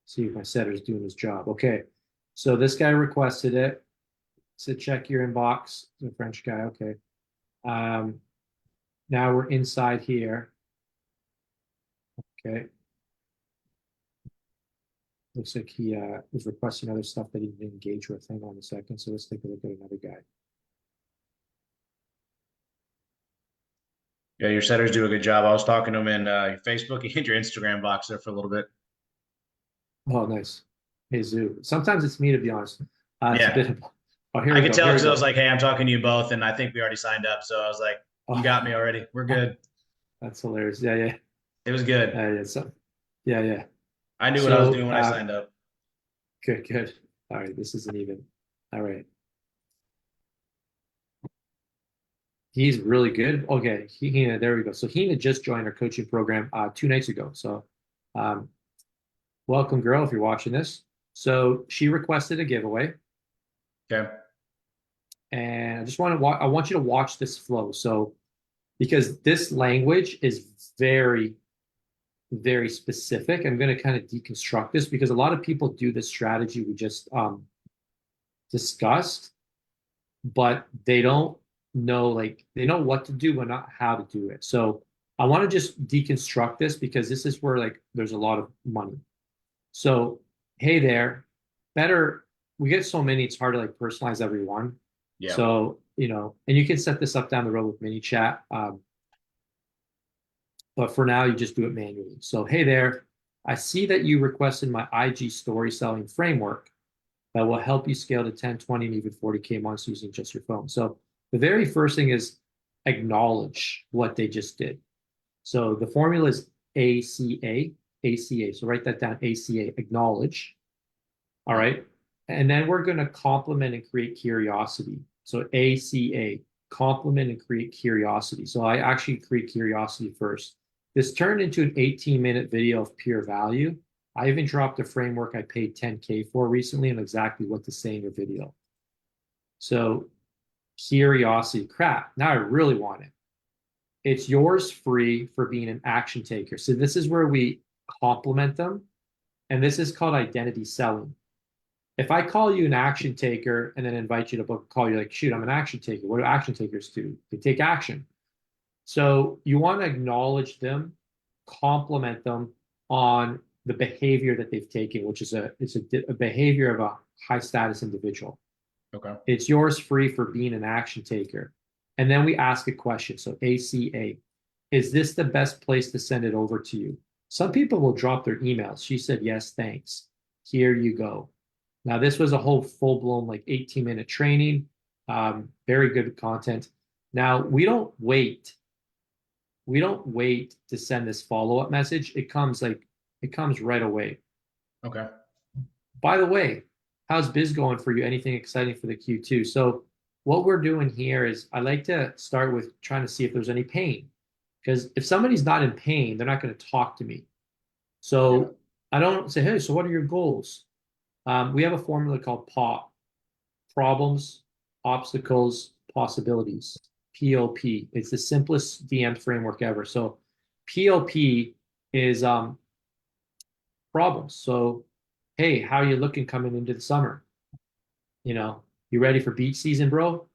See if my setter's doing his job. Okay, so this guy requested it. So check your inbox. The French guy. Okay. Now we're inside here. Okay. Looks like he was requesting other stuff that he didn't engage with. Hang on a second. So let's take a look at another guy. Yeah, your setters do a good job. I was talking to him in your Facebook and your Instagram box there for a little bit. Oh, nice. Hey, Zoo. Sometimes it's me, to be honest. It's a bit of, I could tell because I was like, hey, I'm talking to you both, and I think we already signed up. So I was like, you got me already. We're good. That's hilarious. Yeah, yeah. It was good. Yeah. I knew what I was doing when I signed up. Good. All right, this isn't even. All right. He's really good. Okay, Hina, there we go. So Hina just joined our coaching program 2 nights ago. So welcome, girl, if you're watching this. So she requested a giveaway. Okay. And I want you to watch this flow. So because this language is very, very specific, I'm going to kind of deconstruct this because a lot of people do this strategy we just discussed, but they don't know, they know what to do but not how to do it. So I want to just deconstruct this because this is where there's a lot of money. So hey there, we get so many, it's hard to personalize every one. Yeah. So and you can set this up down the road with mini chat, but for now you just do it manually. So hey there, I see that you requested my IG story selling framework that will help you scale to 10, 20, and even 40K months using just your phone. So the very first thing is acknowledge what they just did. So the formula is ACA. So write that down, ACA, acknowledge. All right. And then we're going to complement and create curiosity. So ACA, complement and create curiosity. So I actually create curiosity first. This turned into an 18-minute video of pure value. I even dropped a framework I paid 10K for recently and exactly what to say in your video. So curiosity, crap, now I really want it. It's yours free for being an action taker. So this is where we complement them. And this is called identity selling. If I call you an action taker and then invite you to book a call, you're like, shoot, I'm an action taker. What do action takers do? They take action. So you want to acknowledge them, compliment them on the behavior that they've taken, which is a behavior of a high status individual. Okay. It's yours free for being an action taker. And then we ask a question. So ACA, is this the best place to send it over to you? Some people will drop their emails. She said, yes, thanks. Here you go. Now, this was a whole full-blown 18-minute training. Very good content. Now, we don't wait to send this follow-up message. It comes right away. Okay. By the way, how's biz going for you? Anything exciting for the Q2? So what we're doing here is I like to start with trying to see if there's any pain. Because if somebody's not in pain, they're not going to talk to me. Yeah. So I don't say, hey, so what are your goals? We have a formula called POP, problems, obstacles, possibilities. POP. It's the simplest DM framework ever. So POP is problems. So, hey, how are you looking coming into the summer? You ready for beach season, bro?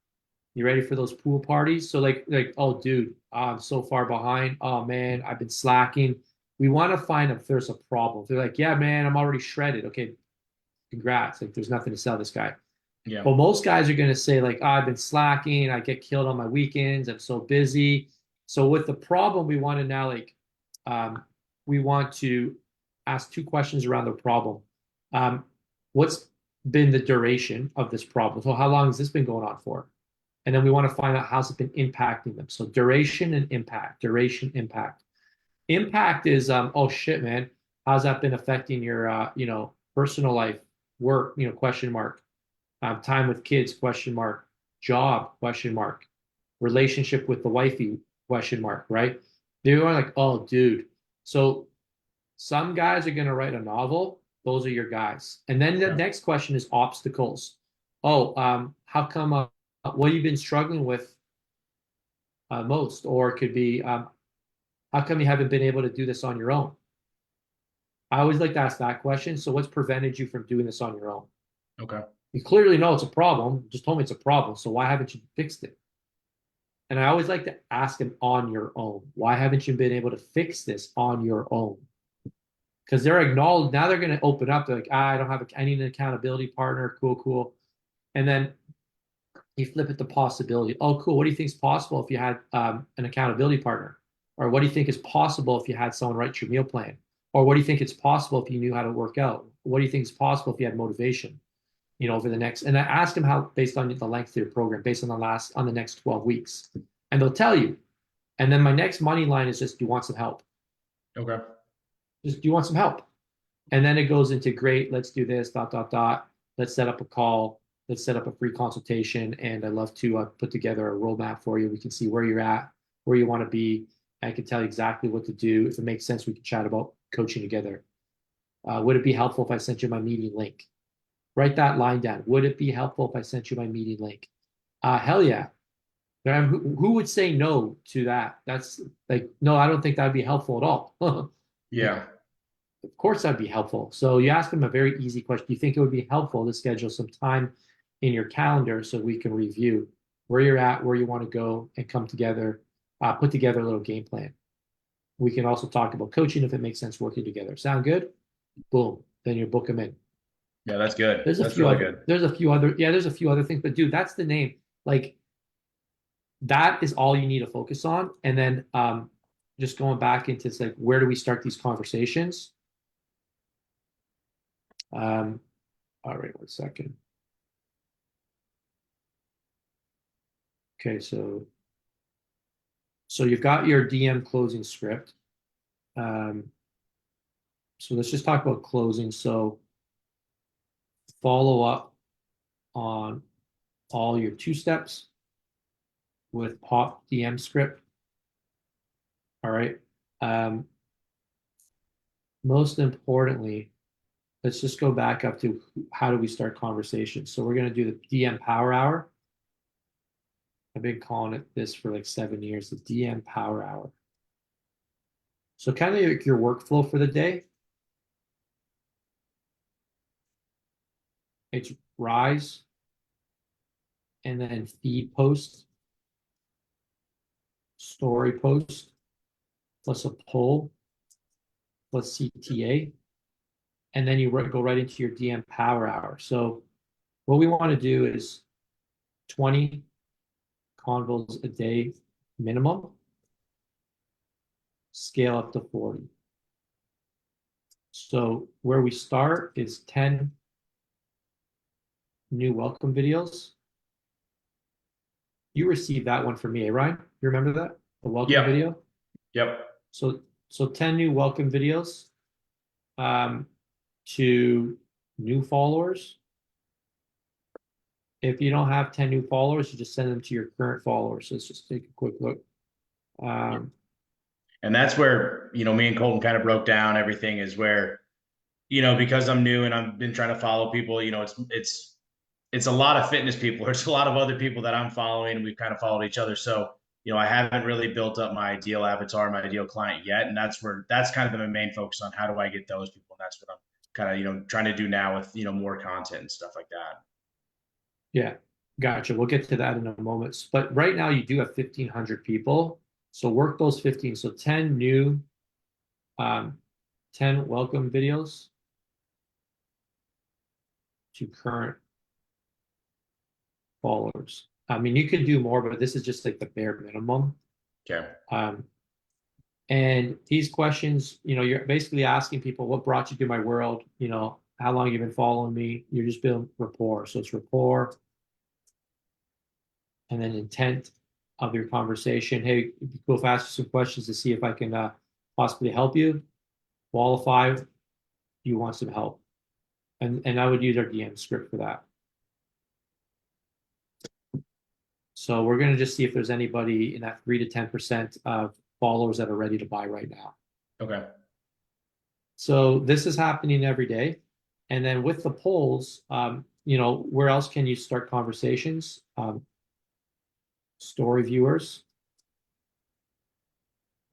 You ready for those pool parties? So like, oh, dude, I'm so far behind. Oh man, I've been slacking. We want to find if there's a problem. They're like, yeah, man, I'm already shredded. Okay, congrats. Like, there's nothing to sell this guy. Yeah. But most guys are going to say, like, oh, I've been slacking. I get killed on my weekends. I'm so busy. So with the problem, we want to now, like, we want to ask two questions around the problem. What's been the duration of this problem? So how long has this been going on for? And then we want to find out how's it been impacting them. So duration and impact, duration, impact. Impact is, oh shit, man, how's that been affecting your, personal life, work, question mark, time with kids, question mark, job, question mark, relationship with the wifey, question mark, right? They're like, oh, dude. So some guys are going to write a novel. Those are your guys. And then the Okay. next question is obstacles. Oh, how come, what have you been struggling with most? Or it could be, how come you haven't been able to do this on your own? I always like to ask that question. So what's prevented you from doing this on your own? Okay. You clearly know it's a problem. You just told me it's a problem. So why haven't you fixed it? And I always like to ask them on your own. Why haven't you been able to fix this on your own? Because they're acknowledged now. They're going to open up. They're like, I don't have I need an accountability partner. Cool, cool. And then you flip it to possibility. Oh, cool. What do you think is possible if you had an accountability partner? Or what do you think is possible if you had someone write your meal plan? Or what do you think it's possible if you knew how to work out? What do you think is possible if you had motivation? Over the next, and I ask them how, based on the length of your program, based on the next 12 weeks, and they'll tell you. And then my next money line is just, do you want some help? Okay. Just, do you want some help? And then it goes into, great, let's do this, dot, dot, dot. Let's set up a call. Let's set up a free consultation. And I'd love to put together a roadmap for you. We can see where you're at, where you want to be. I can tell you exactly what to do. If it makes sense, we can chat about coaching together. Would it be helpful if I sent you my meeting link? Write that line down. Would it be helpful if I sent you my meeting link? Hell yeah. Who would say no to that? That's like, no, I don't think that'd be helpful at all. Yeah. Of course, that'd be helpful. So you ask them a very easy question. Do you think it would be helpful to schedule some time in your calendar so we can review where you're at, where you want to go, and come together, put together a little game plan? We can also talk about coaching if it makes sense working together. Sound good? Boom. Then you book them in. Yeah, that's good. There's a That's few really other, good. there's a few other things, but dude, that's the name. Like, that is all you need to focus on. And then just going back into, it's like, where do we start these conversations? All right, 1 second. Okay, so you've got your DM closing script. So let's just talk about closing. So follow up on all your 2 steps with pop DM script. All right. Most importantly, let's just go back up to how do we start conversations. So we're going to do the DM Power Hour. I've been calling it this for like 7 years, the DM Power Hour. So kind of like your workflow for the day. It's rise and then feed post, story post, plus a poll, plus CTA. And then you go right into your DM Power Hour. So what we want to do is 20 convos a day minimum, scale up to 40. So where we start is 10 new welcome videos. You received that one from me, eh, Ryan? You remember that? The welcome Yep. video? Yep. So 10 new welcome videos um, to new followers. If you don't have 10 new followers, you just send them to your current followers. So let's just take a quick look. Yep. Um, And that's where, me and Colton kind of broke down everything is where, because I'm new and I've been trying to follow people, it's a lot of fitness people. There's a lot of other people that I'm following and we've kind of followed each other. So, I haven't really built up my ideal avatar, my ideal client yet. And that's kind of the main focus on how do I get those people. And that's what I'm kind of, trying to do now with, more content and stuff like that. yeah, gotcha. We'll get to that in a moment. But right now you do have 1,500 people. So work those 15. So 10 new, um, 10 welcome videos to current followers. I mean, you could do more, but this is just like the bare minimum. Okay. Um, and these questions, you're basically asking people, what brought you to my world? How long you've been following me? You're just building rapport. So it's rapport and then intent of your conversation. Hey, it'd be cool if I ask you some questions to see if I can possibly help you. Qualify. Do you want some help? And I would use our DM script for that. So we're going to just see if there's anybody in that 3 to 10% of followers that are ready to buy right now. Okay. So this is happening every day. And then with the polls, where else can you start conversations? Story viewers,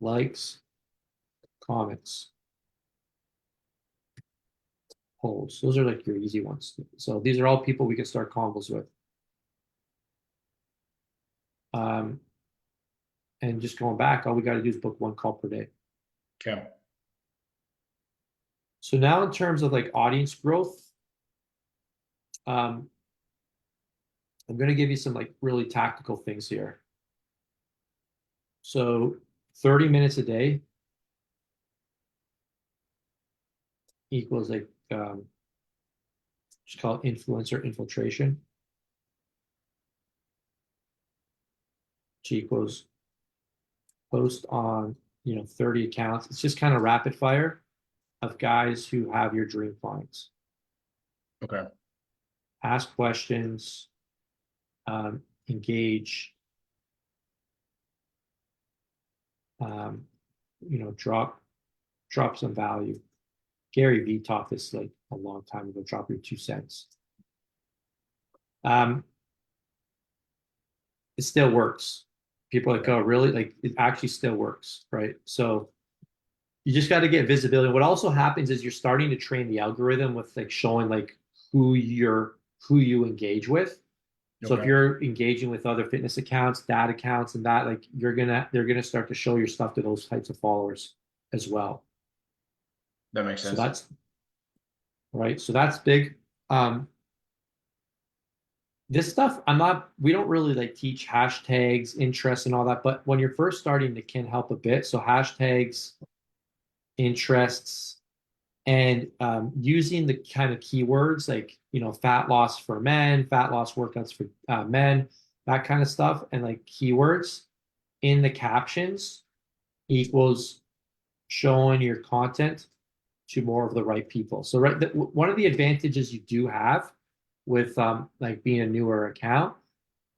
likes, comments, polls. Those are like your easy ones. So these are all people we can start combos with. And just going back, all we got to do is book one call per day. Okay. So now in terms of like audience growth, I'm going to give you some like really tactical things here. So 30 minutes a day equals like just call it influencer infiltration, which equals post on 30 accounts. It's just kind of rapid fire of guys who have your dream clients. Okay. Ask questions, engage, drop some value. Gary Vee taught this like a long time ago. Drop your 2 cents. It still works. People are like, oh, really? Like it actually still works, right? So you just got to get visibility. What also happens is you're starting to train the algorithm with like showing like who you engage with. So if you're engaging with other fitness accounts, dad accounts, and that, like they're gonna start to show your stuff to those types of followers as well. That makes sense. So that's right. So that's big. This stuff, we don't really like teach hashtags, interests, and all that, but when you're first starting, it can help a bit. So hashtags, interests, and using the kind of keywords like fat loss for men, fat loss workouts for men, that kind of stuff, and like keywords in the captions equals showing your content to more of the right people. So one of the advantages you do have with like being a newer account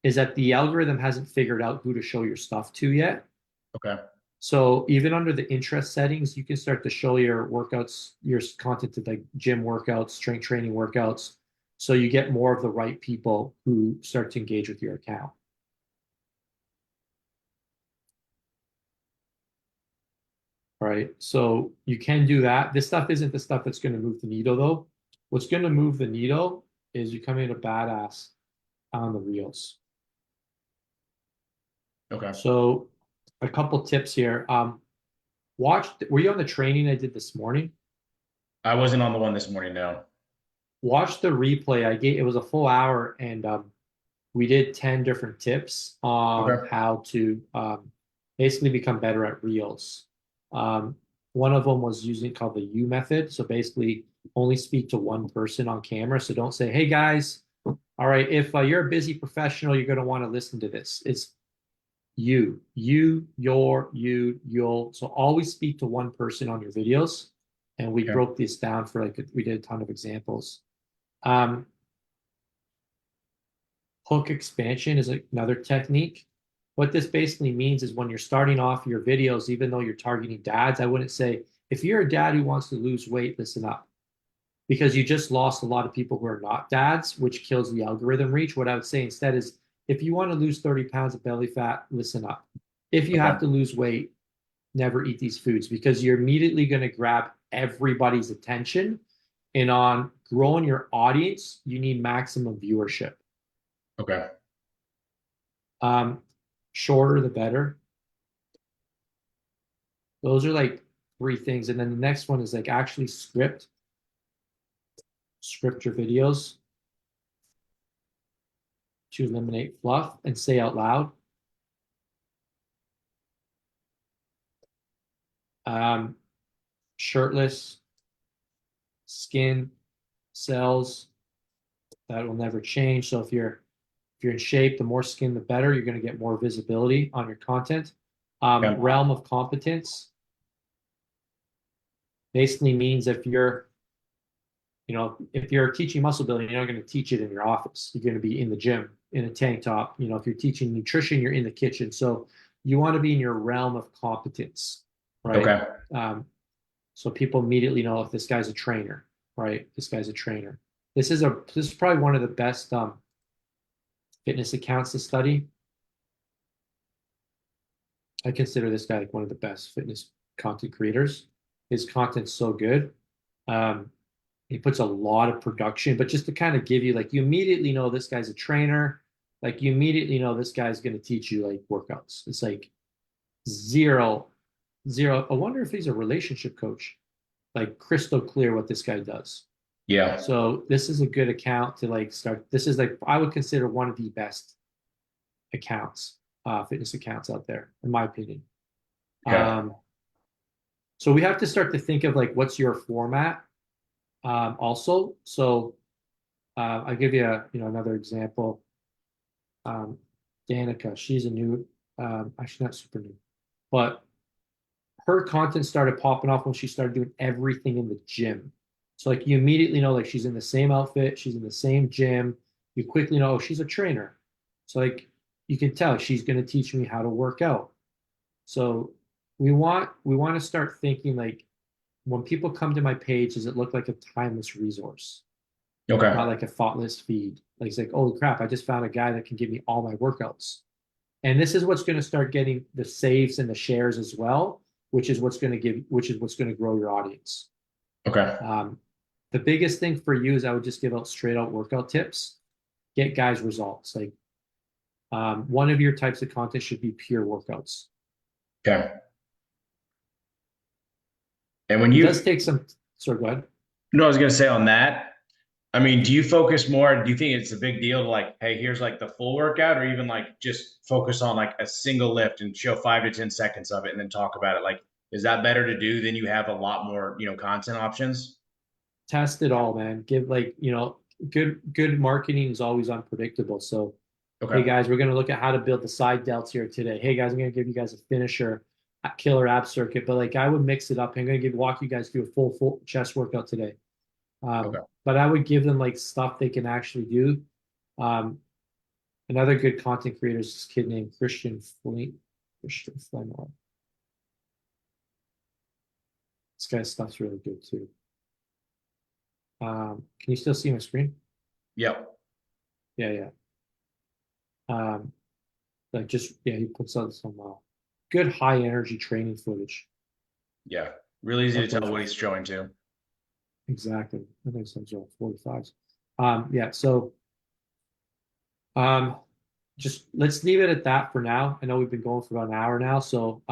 is that the algorithm hasn't figured out who to show your stuff to yet. Okay. So even under the interest settings, you can start to show your workouts, your content to like gym workouts, strength training workouts. So you get more of the right people who start to engage with your account. Right. So you can do that. This stuff isn't the stuff that's going to move the needle though. What's going to move the needle is you come in a badass on the reels. Okay. So a couple tips here. Were you on the training I did this morning? I wasn't on the one this morning, no. Watch the replay. It was a full hour, and we did 10 different tips on how to basically become better at reels. One of them was using called the U method. So basically, only speak to one person on camera. So don't say, "Hey guys, All right, if you're a busy professional, you're going to want to listen to this. It's your, you'll. So always speak to one person on your videos. And we Okay. broke this down for like, we did a ton of examples. Um, Hook expansion is another technique. What this basically means is when you're starting off your videos, even though you're targeting dads, I wouldn't say, if you're a dad who wants to lose weight, listen up. Because you just lost a lot of people who are not dads, which kills the algorithm reach. What I would say instead is, if you want to lose 30 pounds of belly fat, listen up. If you Okay. have to lose weight, never eat these foods because you're immediately going to grab everybody's attention. And on growing your audience, you need maximum viewership. Okay. Um, Shorter the better. Those are like three things. And then the next one is like actually script your videos to eliminate fluff and say out loud. Um, Shirtless, skin, cells, that will never change. So if you're in shape, the more skin, the better. You're going to get more visibility on your content. Okay. Realm of competence basically means if you're teaching muscle building, you're not going to teach it in your office. You're going to be in the gym in a tank top. If you're teaching nutrition, you're in the kitchen. So you want to be in your realm of competence, right? Okay. So people immediately know if this guy's a trainer, right? This guy's a trainer. This is probably one of the best fitness accounts to study. I consider this guy like one of the best fitness content creators. His content's so good. Um, he puts a lot of production, but just to kind of give you like you immediately know this guy's a trainer. Like you immediately know this guy's going to teach you like workouts. It's like zero, zero. I wonder if he's a relationship coach. Like crystal clear what this guy does. Yeah. So this is a good account to like start. This is like I would consider one of the best accounts, fitness accounts out there, in my opinion. Okay. Um, so we have to start to think of like what's your format, also. So I'll give you another example. Um, Danica, she's a new, actually not super new, but her content started popping off when she started doing everything in the gym. So like you immediately know like she's in the same outfit, she's in the same gym. You quickly know, oh, she's a trainer. So like you can tell she's going to teach me how to work out. So we want to start thinking like when people come to my page, does it look like a timeless resource, Okay. not like a thoughtless feed? Like it's like, oh crap, I just found a guy that can give me all my workouts. And this is what's going to start getting the saves and the shares as well, which is what's going to grow your audience. Okay. The biggest thing for you is I would just give out straight out workout tips. Get guys results. Like one of your types of content should be pure workouts. Okay. And when It you, does take some. Sorry, go ahead. no, I was going to say on that, I mean, do you focus more? Do you think it's a big deal to like, hey, here's like the full workout, or even like just focus on like a single lift and show 5 to 10 seconds of it and then talk about it? Like, is that better to do than you have a lot more, content options? Test it all, man. Give like good marketing is always unpredictable. So hey Okay. guys, we're going to look at how to build the side delts here today. Hey guys, I'm going to give you guys a finisher, a killer ab circuit, but like I would mix it up. I'm going to walk you guys through a full chest workout today. Okay. But I would give them like stuff they can actually do. Um, Another good content creator is this kid named Christian Fleenor. This guy's stuff's really good too. Can you still see my screen? Yep. Yeah, yeah. Like just yeah, he puts out some good high energy training footage. Yeah. Really easy to tell Workouts what with he's showing too. exactly. I think some 45s. Yeah. So um, just let's leave it at that for now. I know we've been going for about an hour now, so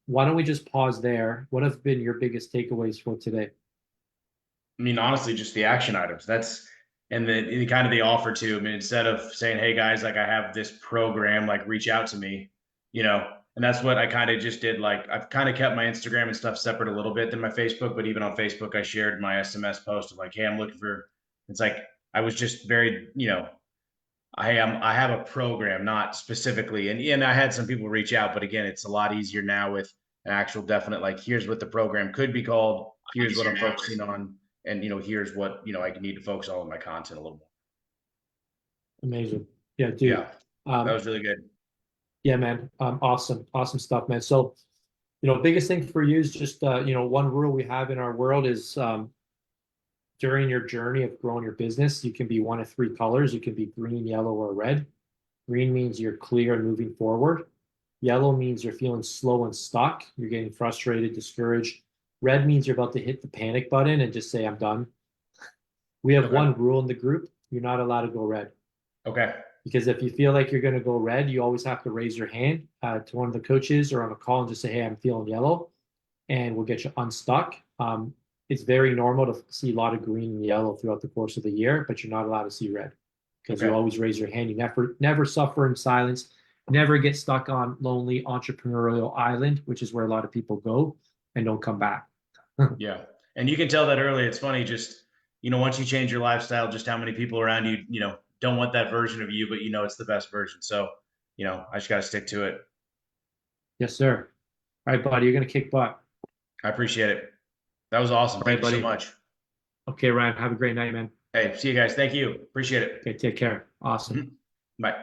why don't we just pause there? What have been your biggest takeaways for today? I mean, honestly, just the action items. That's and the kind of the offer too. I mean, instead of saying, "Hey guys, like I have this program, like reach out to me," and that's what I kind of just did. Like I've kind of kept my Instagram and stuff separate a little bit than my Facebook, but even on Facebook, I shared my SMS post of like, "Hey, I'm looking for." It's like I was just very, I have a program, not specifically, and I had some people reach out, but again, it's a lot easier now with an actual definite, like, here's what the program could be called, here's what I'm focusing on, and here's what I need to focus on with my content a little more. Amazing. Yeah, dude. Yeah, that was really good. Yeah, man. Awesome stuff, man. So, biggest thing for you is just, one rule we have in our world is, during your journey of growing your business, you can be one of three colors. You can be green, yellow, or red. Green means you're clear and moving forward. Yellow means you're feeling slow and stuck. You're getting frustrated, discouraged. Red means you're about to hit the panic button and just say, I'm done. We have one rule in the group. You're not allowed to go red. Okay. Because if you feel like you're going to go red, you always have to raise your hand to one of the coaches or on a call and just say, hey, I'm feeling yellow, and we'll get you unstuck. It's very normal to see a lot of green and yellow throughout the course of the year, but you're not allowed to see red because you always raise your hand. You never suffer in silence, never get stuck on lonely entrepreneurial island, which is where a lot of people go and don't come back. Yeah. And you can tell that early. It's funny, just, once you change your lifestyle, just how many people around you, don't want that version of you, but it's the best version. So, I just got to stick to it. Yes, sir. All right, buddy, you're going to kick butt. I appreciate it. That was awesome. Thank you so much. Okay, Ryan, have a great night, man. Hey, see you guys. Thank you. Appreciate it. Okay, take care. Awesome. Bye.